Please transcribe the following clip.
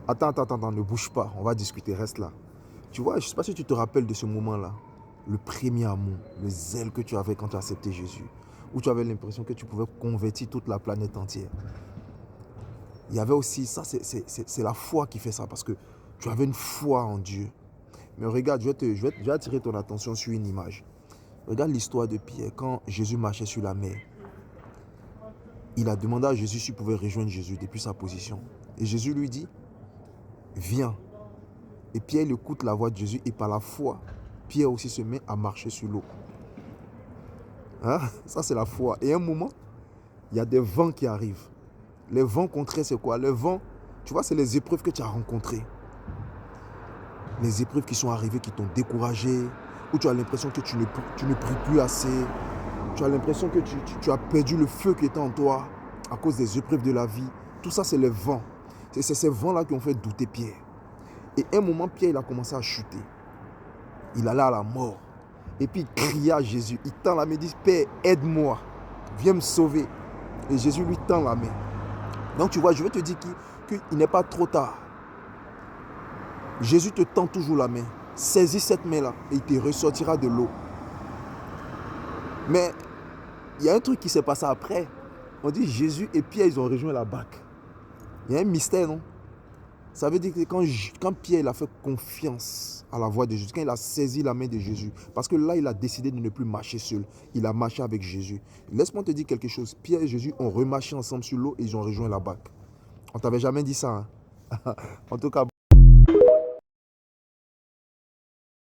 Attends, ne bouge pas, on va discuter, reste là. Tu vois, je ne sais pas si tu te rappelles de ce moment-là, le premier amour, le zèle que tu avais quand tu as accepté Jésus, où tu avais l'impression que tu pouvais convertir toute la planète entière. Il y avait aussi, ça c'est la foi qui fait ça, parce que tu avais une foi en Dieu. Mais regarde, je vais attirer ton attention sur une image. Regarde l'histoire de Pierre, quand Jésus marchait sur la mer. Il a demandé à Jésus s'il pouvait rejoindre Jésus depuis sa position. Et Jésus lui dit, viens. Et Pierre écoute la voix de Jésus et par la foi, Pierre aussi se met à marcher sur l'eau. Hein? Ça c'est la foi. Et à un moment, il y a des vents qui arrivent. Les vents contraires, c'est quoi? Les vents, tu vois, c'est les épreuves que tu as rencontrées. Les épreuves qui sont arrivées, qui t'ont découragé, où tu as l'impression que tu ne pries plus assez. Tu as l'impression que tu as perdu le feu qui était en toi à cause des épreuves de la vie. Tout ça, c'est les vents. C'est ces vents-là qui ont fait douter Pierre. Et à un moment, Pierre, il a commencé à chuter. Il allait à la mort. Et puis, il cria à Jésus. Il tend la main, il dit, Père, aide-moi. Viens me sauver. Et Jésus lui tend la main. Donc, tu vois, je veux te dire qu'il n'est pas trop tard. Jésus te tend toujours la main. Saisis cette main-là et il te ressortira de l'eau. Mais il y a un truc qui s'est passé après. On dit Jésus et Pierre, ils ont rejoint la barque. Il y a un mystère, non? Ça veut dire que quand Pierre il a fait confiance à la voix de Jésus, quand il a saisi la main de Jésus, parce que là, il a décidé de ne plus marcher seul. Il a marché avec Jésus. Laisse-moi te dire quelque chose. Pierre et Jésus ont remarché ensemble sur l'eau et ils ont rejoint la barque. On ne t'avait jamais dit ça, hein? En tout cas,